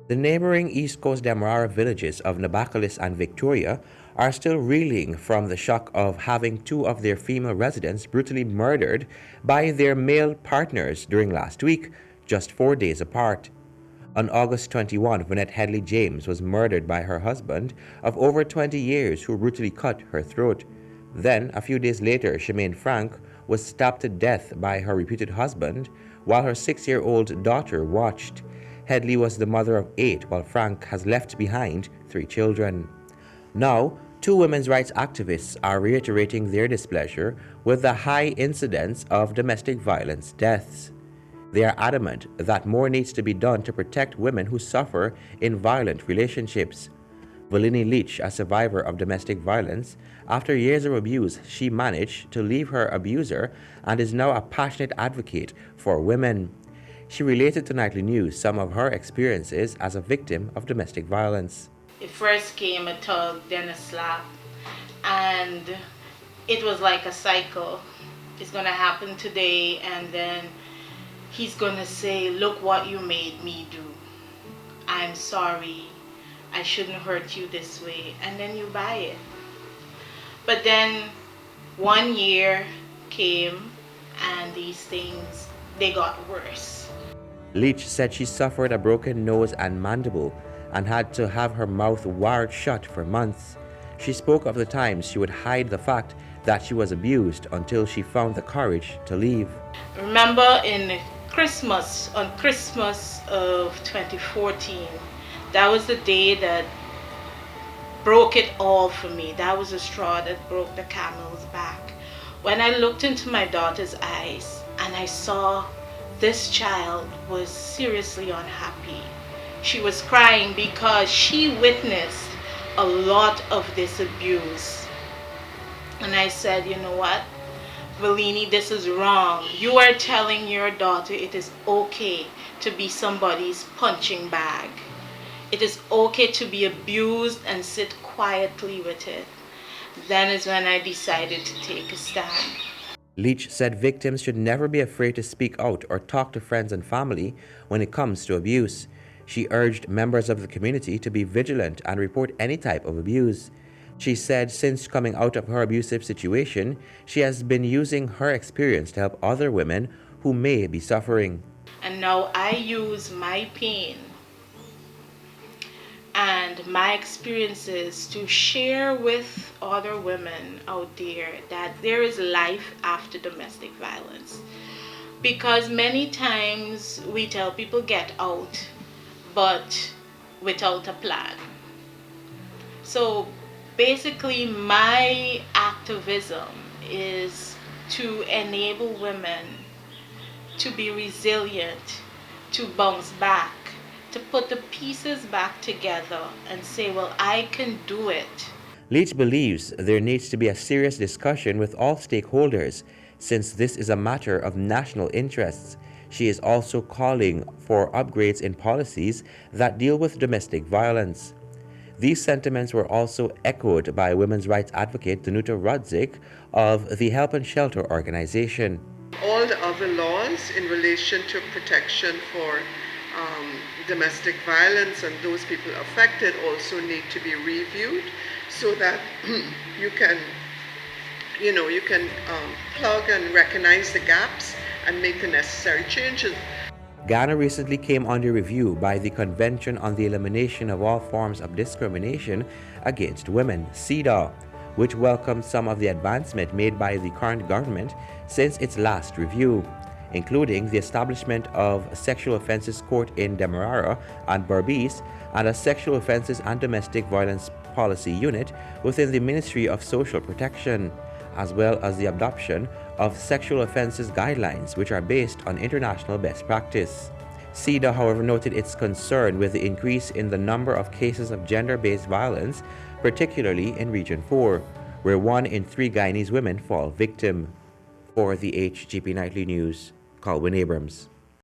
The neighboring East Coast Demerara villages of Nabakalis and Victoria are still reeling from the shock of having two of their female residents brutally murdered by their male partners during last week, just 4 days apart. On August 21, Vanette Headley James was murdered by her husband of over 20 years who brutally cut her throat. Then, a few days later, Shemaine Frank was stabbed to death by her reputed husband while her 6-year-old daughter watched. Headley was the mother of 8, while Frank has left behind 3 children. Now, 2 women's rights activists are reiterating their displeasure with the high incidence of domestic violence deaths. They are adamant that more needs to be done to protect women who suffer in violent relationships. Valini Leach, a survivor of domestic violence, after years of abuse, she managed to leave her abuser and is now a passionate advocate for women. She related to Nightly News some of her experiences as a victim of domestic violence. It first came a tug, then a slap, and it was like a cycle. It's going to happen today, and then he's going to say, look what you made me do. I'm sorry. I shouldn't hurt you this way. And then you buy it. But then 1 year came, and these things, they got worse. Leach said she suffered a broken nose and mandible and had to have her mouth wired shut for months. She spoke of the times she would hide the fact that she was abused until she found the courage to leave. Remember on Christmas of 2014, that was the day that broke it all for me. That was the straw that broke the camel's back. When I looked into my daughter's eyes and I saw this child was seriously unhappy. She was crying because she witnessed a lot of this abuse. And I said, you know what, Valini, this is wrong. You are telling your daughter it is okay to be somebody's punching bag. It is okay to be abused and sit quietly with it. Then is when I decided to take a stand. Leach said victims should never be afraid to speak out or talk to friends and family when it comes to abuse. She urged members of the community to be vigilant and report any type of abuse. She said since coming out of her abusive situation, she has been using her experience to help other women who may be suffering. And now I use my pain and my experiences to share with other women out there that there is life after domestic violence. Because many times we tell people get out, but without a plan. So basically my activism is to enable women to be resilient, to bounce back, to put the pieces back together and say, well, I can do it. Leach believes there needs to be a serious discussion with all stakeholders since this is a matter of national interests. She is also calling for upgrades in policies that deal with domestic violence. These sentiments were also echoed by women's rights advocate Danuta Rudzik of the Help and Shelter organization. All the other laws in relation to protection for domestic violence and those people affected also need to be reviewed so that you can plug and recognize the gaps and make the necessary changes. Ghana recently came under review by the Convention on the Elimination of All Forms of Discrimination Against Women, CEDAW, which welcomed some of the advancement made by the current government since its last review, including the establishment of a Sexual Offences Court in Demerara and Berbice and a Sexual Offences and Domestic Violence Policy Unit within the Ministry of Social Protection, as well as the adoption of sexual offences guidelines which are based on international best practice. CEDAW, however, noted its concern with the increase in the number of cases of gender-based violence, particularly in Region 4, where 1 in 3 Guyanese women fall victim. For the HGP Nightly News, Colwyn Abrams.